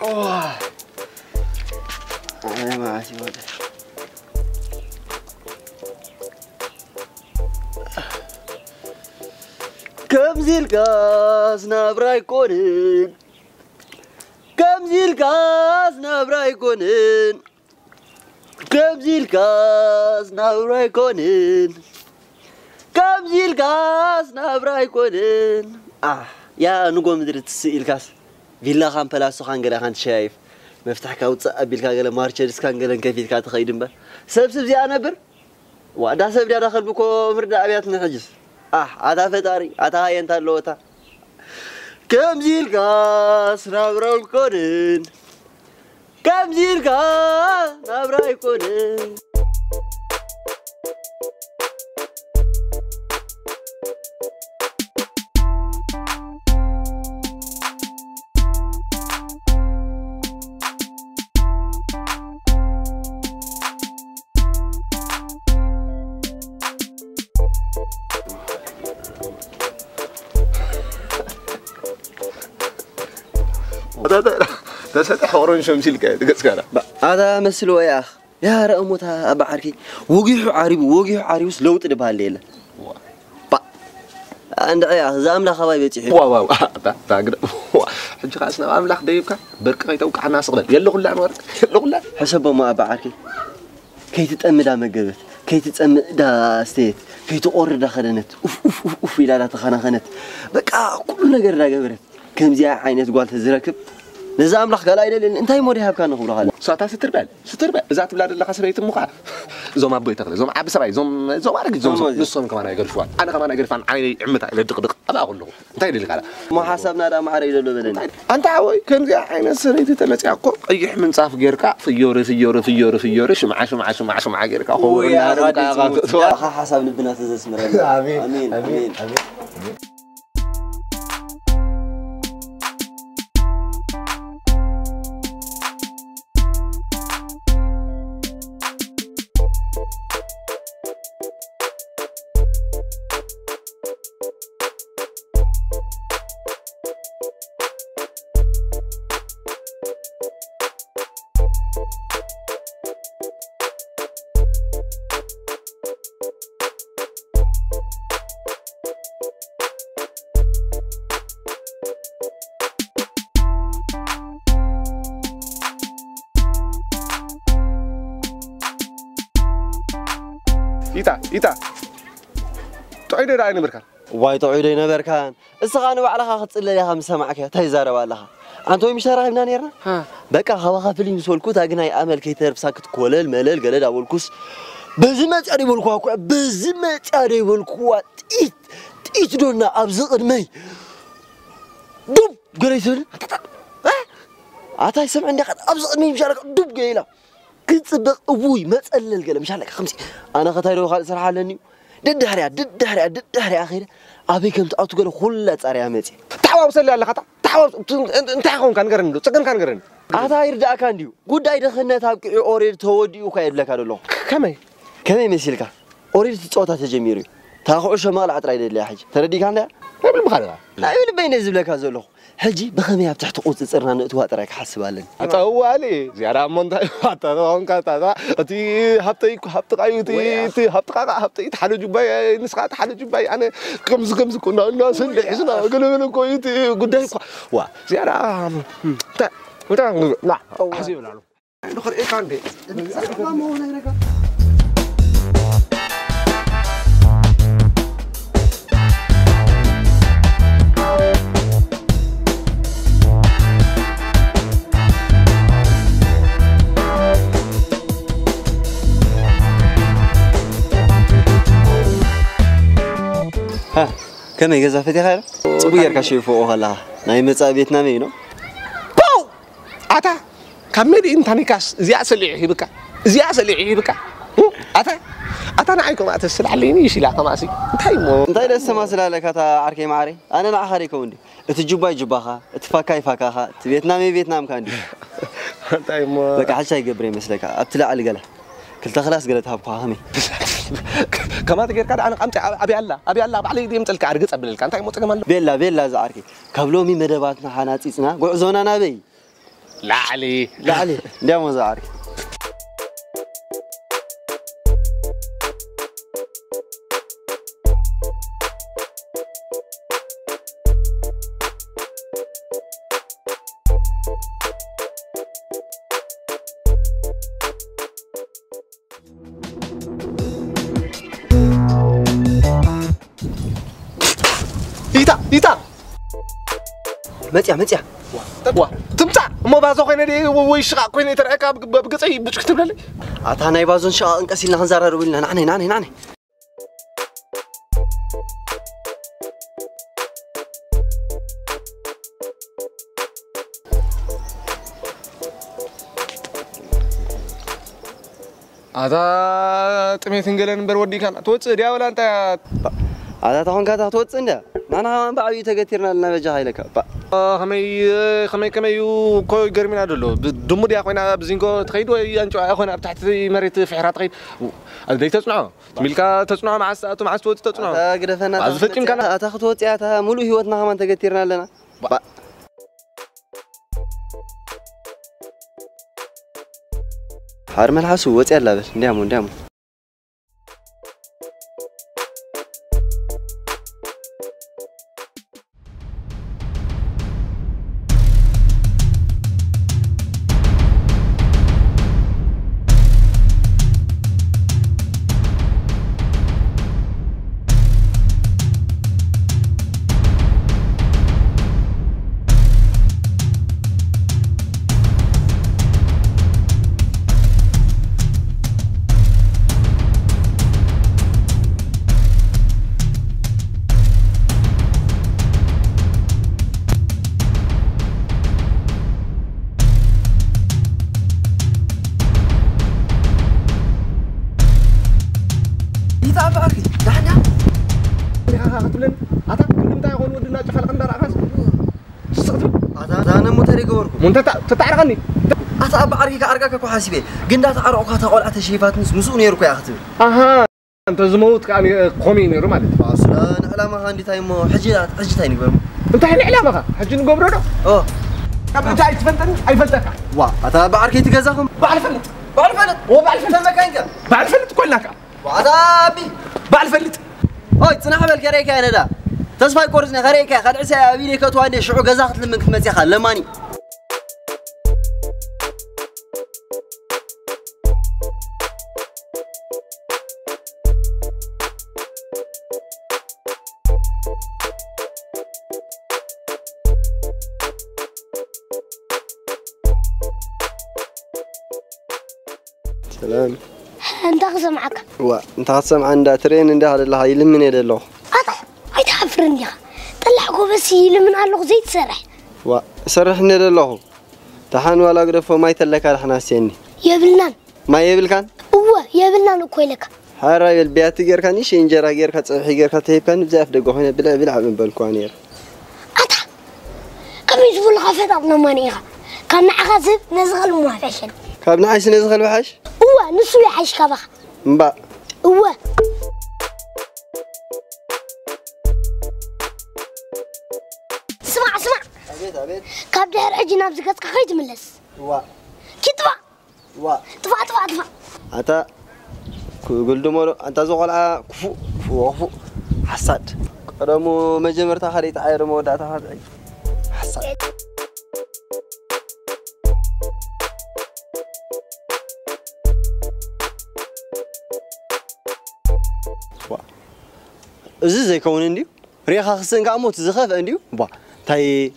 أنا ما عادي ولا كم زيل كاس نبرا يكونن كم زيل كاس نبرا يكونن كم زيل كاس نبرا يكونن كم زيل كاس نبرا يكونن يا نقوم درت السئل كاس فيلا خان بلاسو خان قلا خان شايف مفتاح كاوت أبيل كاغلا مارشيدس كان قلا كيفيت كات خيدم با سب زي أنا بر وأدا سب دي داخل بكو مرد أبيات نحجز أدا فتاري أدا هاي أنت اللوتا كم زيل كاس نبرا يكونن كم زيل كاس نبرا يكونن ده سطح ورن شمسي الكاي تقصقالا هذا مسلو يا اخ يا رأموتها ابا عركي وقيحو عريوس لوط دبال ليله با عند يا اخ زاملا خباي بيتي واو تاقد حج خاصنا املاح ديبكا برك قيتوك عنا صقدل يلو كلها نورك يلو كلها حسبوا ما ابا عركي كي تتأمدا مقبت كي تتأمدا ستيت كي تقرد خدنت اوف الى لا تخنخنت بقى كل ነገር راغبرت كم عينت قال تزركب نزام لخ قال ايدل انت مودي هبكا نخبل خاله ساعات ستربال اذا تبلاد الله خسبيت مخا زوم ابو يتقل زوم عب سباي زوم ارق زوم نصهم كمان يقرفوا انا كمان اقرفان عيني عمتا يدقدق ابا اقول له انت يدل قال ما حسبنا دا ما عري يدلو بدن انت عوي كم عين سريت تمصياكو ايح من صاف غيركا فيور شمع غيركا هو يا حسب لبنا تزسمر امين إيتا تعيد رأي نبركان واي تعيد نبركان السخان وعلى خاطر إلا يا خمسة معك تيزار والله أنتوا مش ترى هنا نيرنا بقى هوا خافلين سولكو تاجنا يعمل كيتر بساكت كولل ملل جلد أول كوس بزمت أري بالكوا بزمت أري بالكوا تيت دونا أبزق المي دوب قريتون عطاي سمع عندك أبزق المي مشارك دوب قيلا كنت بق أبوي ما تسأل القلم مش عليك خمسة أنا خطايرو خالص صراحة لاني ددهري أخيرا أبيكم تأتوا قالوا خلت أري أمتي تحاول وصل لي على خطأ تحاول أنت حكون كان قرن سكن كان قرن هذا يرجع كان ديو قد أيد خلنا تابك أوريد تودي وخير لك هذا كمي مسيلك أوريد تصوتها تجميري تاخذ شمال عطري لله حاجة تردي كان لا قبل مخالفة لا يقول بين يزبل لك هذا له حجي بخميها بتحت قوس صرنا نقطوا أتراك حسبالن أتوه عليه زيارة من هذا هون كذا أتي هبتك أيوتي هبتك تحلو جباي نسخة تحلو جباي أنا كمز كنا الناس اللي حسنا قالوا كويتي قدام وا زيارة تا لا حسيب لا نخر إيه كان دي ها كم يجازف فتي خير؟ صبير كشيفه هلا نايم بيتنا مينو باو أتا كمل أنت نكاس زيادة سلعي بك أتا نعيكم أتسلع عليني يشيل كماسي أنت لسه ما سلالك أتا عركي معري أنا نعخري كوندي تجوباي جباها تفاكاي فاكاها فيتنام كاندي تايمو لك حد شيء قبري مثلك أبتلع على قله كلتا خلاص قلتها بفهمي كما تقول كذا أنا قمت أبي الله بعلي دي متلك عرقت قبل كان تايمو تكمل بيلا زعركي قبلو مي مدباتنا حناتيسنا قعزونا نبي لا علي لا علي لا مزعري إيتا متيا وا تمتع ما بازو خينا دي ويشقا كوين ترعك بقصي بتكتب لي عطا ناي بازون شقا انقسيلنا خنزارر ويلنا نعني هذا تميتن قال نمبر ودي كان توصي دي ولا انت هذا تكون كاتا توصي انت انا بعبي تغتيرنا لنا بجا هايلك خمي كميو كوي غرمينا دلو دمو دي اخوينا بزينكو تخيد وي انچو اخوينا تحت مريت في حرات تخيد ادي تصنعو ميلكا تصنعو مع الساعه مع الصوت تصنعو قدفنا ازفتم كان تاخذ وصياتا مولو هيوتنا كمان تغتيرنا لنا حرم الحاسو وصي الله بس ندامو منت تتعرقني أتا بعرقك أرقك كو حاسبي قندا تعرقك تقول شيفات مسؤول يركو يا اختي اها انت زموت كاني قومين يرو مالت اصلا علامه عندي تايمو حجي تايني قبر انت هني علامه حجي نقبرو دو طب انت عايز ايفلتك وا أتا بعرقي تجازاهم بعرفلت وبعرفلت مكانك بعرفلت كلك وعذابي بعرفلت اوي تصنع بالكريكه انا دا تصفاي كورزنا غريكه خدعسه ابيلي كتواني شعو غزاخت لمن كتمسيخه لماني سلام انت سمعك انت سمع عند ترين عند هذا اللي يلمن يدلو اي تحفرني طلعكو بس يلمن على زيت سرح سرحني يدلو تحن ولا غرفو ما يتلك على حناسيني يبلنان ما يبلكان يبلنان كويلك حرا البيات غير كان شي انجرا غير كصحي غير كتيب كان بزاف دغه هنا بلا من بالكوانير اتا كم يجبل غفت ابن مانيها كان عغزب نزغل ما فاشل كابنا عايز نزغل وحش نسو يحش كبخ مبا اسمع عبيد كاب دهر اجينا بزقت خيت ملس كتبا طفا اتا كل دمر انت زغل كفو حسد قدمو مجمرتا خريط عير موداتا حسد زي كون انديو ريخا خصن كاموت زخف انديو تاي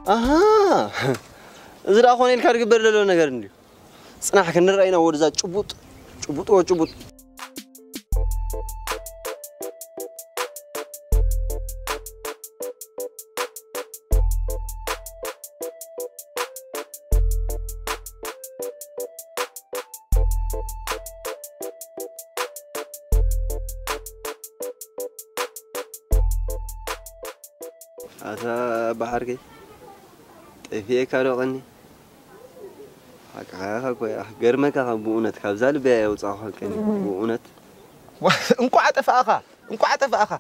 اها زرا خوني الكارغ بردلو ነገር انديو صناح كنرأينا ودزا ጭቡጥ هذا بحركي طيفيه كارغني حقا كوي غيرمك بؤنت كابزال بيا يوصاخ كني بؤنت انكو عطفاخا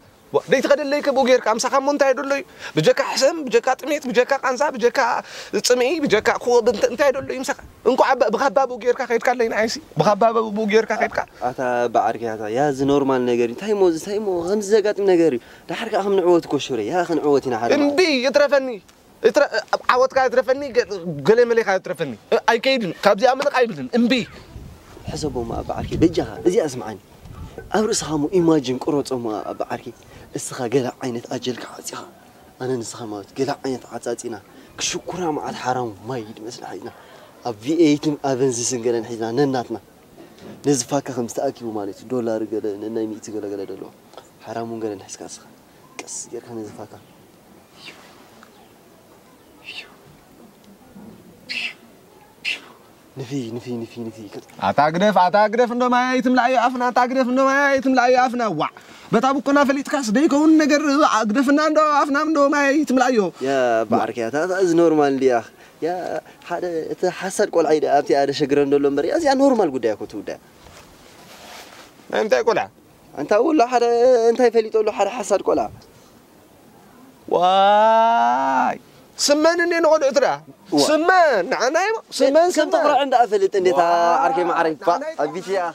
ديت غد ليك بوغير كام سخا مونتا يدلو بجكا حسم بجكا طميت بجكا قنصا بجكا صمعي بجكا خو انت يدلو يمسخا انكو بخبا بوغير كا خيد كالين عيسي بخبا بوغير كا خيد كا اتا بعرك يا ز نورمال نغير تايمو خمس زقات نغير دحرك اخم نعوت كشوري يا اخ نعوتنا حدا امبي يترفني عوت كا يترفني قلي ملي كا يترفني اي كيدن كابزي امن قايبدن امبي حسبوا ما بعرك بجها ازي اسمعني أبرز خامو إيماجين قروت أما بعركي السخا جلع عينة أجلك عزيها أنا نسخا ما جلع عينة عزاتنا كشكرا مع الحرام ما يد مثل حينا أبي أيتم أفنزي سنجلن حينا نناتنا نزفاك 5 أكيو مالتي دولار جلن نايمي تجلا دلو حرامون جلن حس كاسخا كاس يركن نزفاك نفي أتاقدف إنه ما يتملعي عفنا أتاقدف إنه ما يتملعي عفنا وع بتابو كنا في الإتكاس ديكون نجر أقدفنا إنه عفنا إنه ما يتملعيه يا بعرك يا هذا نورمال لي أخ يا هذا تحسد كل عيد أبتي هذا شجرن دولهم بري أزي نورمال قد ياكل تودا أنت يقولها أنت أقول له هذا أنت يفلي تقول له هذا حسد كلها واي سمان إني نقول أترى سمان أنا سمان كم تقرأ عند أفلت إني تعرف ما أعرف أبيتي يا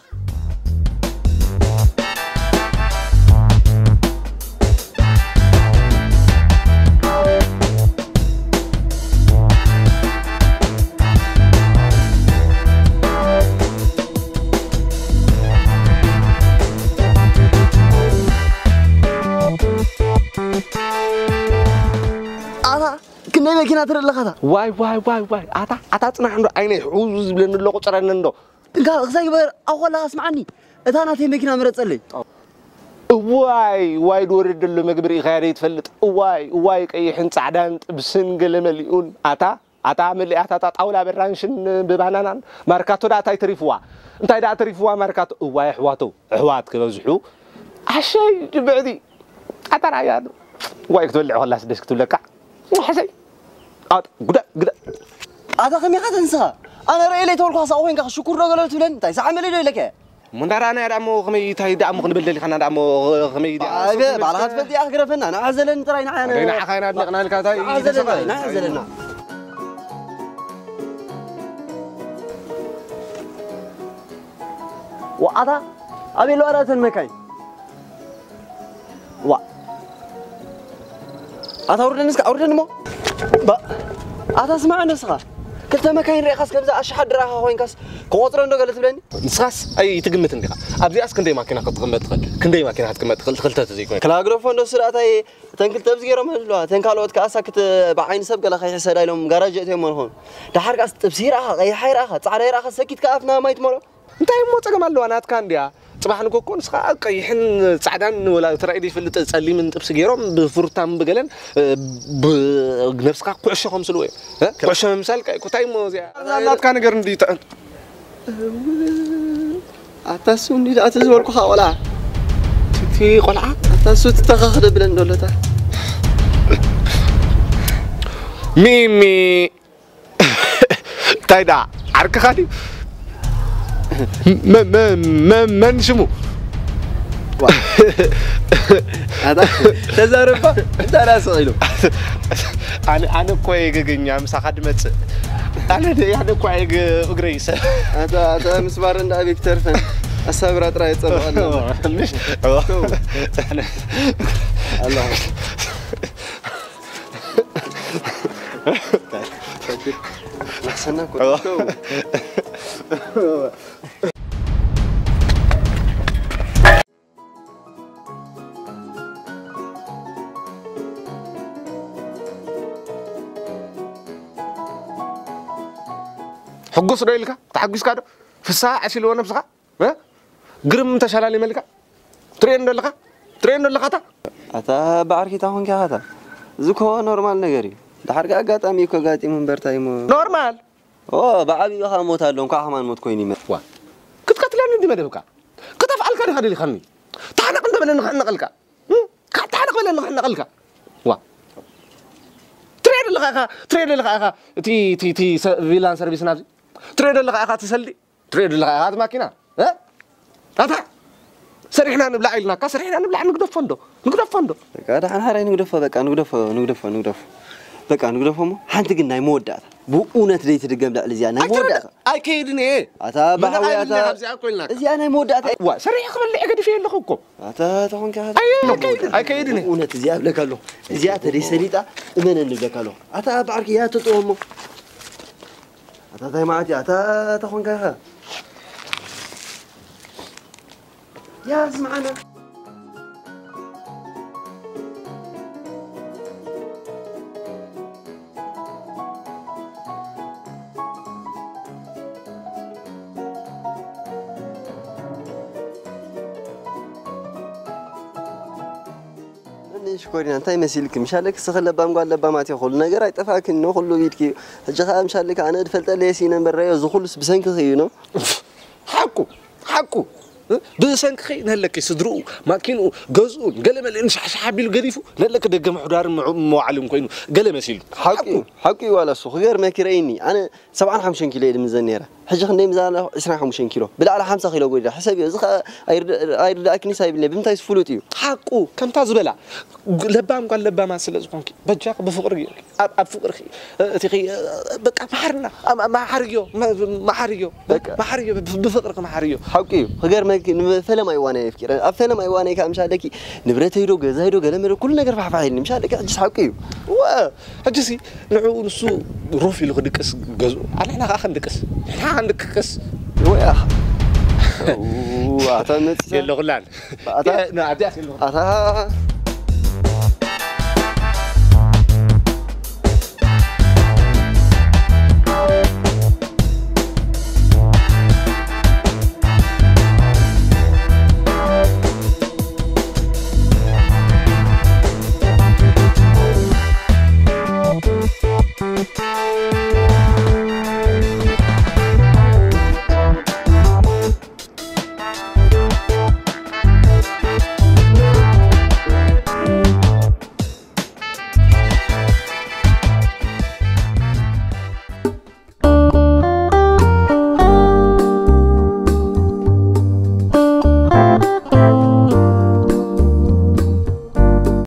كنا ماكينة ترى لخذها واي أتا تصنع عنده عيني حوز بلن اللقو ترى عنده قال غزاي بير أول اسمعني إذا أنا تي ماكينة مرت لي واي دورد اللي مقبري خيري تفلت واي كي حنت عدان بسنجل مليون أتا ملي أتا طاولة برانشن ببنانا ماركاتو دا تاي تريفوا انت دا تريفوا ماركاتو واي حوات كبزحو عشي بعدي أتا رايادو واي كتولع والله سدش كتولك حسي قدا هذا خمي قد انسى انا راي لي تقول خاصه وين شكر رجل تبلن انت زعما لي لك من درانا دعمو خمي تاي دعمو قنبل لي خنا دعمو خمي دي على هات بدي اقرفنا انا عزلن ترينا انا خاينا نقنا لك تاي عزلنا وأذا أبي لو أردت المكان أوردن مو أتا اسمع نسخة كلتا مكاين ريخاس كبزا أشحد راها خوين كاس كوطرن دو قالت بلاني نسخاس أي تقمت انك أبدي أس كندي ماكينة تقمت كندي ماكينة تقمت خلتها تزيكون كلاغروفون دو سرعتاي تنكل تبز غيرهم هلوا تنكالوت كاسا كت بعين سب قال خي سدايلهم غراج اتهم هون دحر كاس تبسير اخا غي حير اخا صعدير اخا سكيت كافنا ما يتمرو انت مو تقمالو انا كانديا صباح نكون سخا قيحن صعدان ولا ترايدي فلت تصلي من طبس غيرهم بفرتام بقلن بنفسك قعشهم سلوي ها قعشهم مثال كاي مو زي انا كان غير ندي اتاسوني اتزوركو حولا تي قلعه اتاسو تتخخد بلن دولتا ميمي تايدا عرك خادي من شمو هذا تزارفه انت راس غيلو انا كوي غغنيا مسا خدمت انا يعني كوي اغريس هذا مسبار عند ابي بترفن الصبر طرا يصبح الله مش الله احسن كنت حقوس ريلك تحقوس كادو في الساعة عشي لو نفسها ها قرم تشالالي ملكا ترين لك اتا بعركي تاهون كهذا زكو نورمال نغري دحر اغاطامي كو غاطي منبرتايمو نورمال بعبي بخا موتالون كا حمان موت كويني مت كتقتلان ندي مدبكا كتفعل كان هذا اللي خلني تعال قلنا بلن نقلك تعال بلن نقلك تريد لك اخا تي فيلان سيرفيس نافي تريد لك اخا تسلي تريد لك اخا ماكينه ها هذا سريحنا نبلع لنا كسريحنا نبلع نقدف فندق هذا أنا هراي نقدف بقى نقدف بقى نقدفهم حنت قلنا يمودات بؤونة لي ترجم لا لزي أنا يمودات أكيدني أتا بحوي أتا زي أنا يمودات سريح قبل اللي أقدر فيه لخوكم أتا تهون كهذا أكيدني بؤونة زي أبلك له زي أتري سريتا من نبلك له أتا بعرك يا تطوهم أتا تاي معتي أتا تهون كهذا يا اسمعنا شكورين أنت يمسيلك مشالك سخل لبام قال لبام عتي خل نجار يتفاك إنه خلوا بيتك الجخاء مشالك أنا دفلت لي سينا برا يزخلص بسنك خيونه حكوا بسنك خي نهلك يصدروا ما كانوا جزء قلم الإنشاء حابيل قريفه نهلك دقم حدار معلم كينو قلم يسيل حكي ولا سوق غير ما كريني أنا 7 كيلو من زنيرة حاجة خلني مزال 25 كيلو بلا على 5 كيلو قولي حسابي زخ أيرد أكني سايب لي بمتى يسفلوتيو حقو كم تزبلا لبام قال لبام أسلز قنك بجاك بفقر أبفقر خي تخي بقى ما حريو بفقرك ما حريو حقي غير ما فيلم أيواني يفكر فيلم أيواني كم شادكي نبرته يروق زايدو قلم كل نجار فعفعيني مش هذا كأجس حقي وأجسي نعود السوق روفي لو دكس جزء علينا أخن دكس عندك كس ويا أعتمد يلا غلان أتا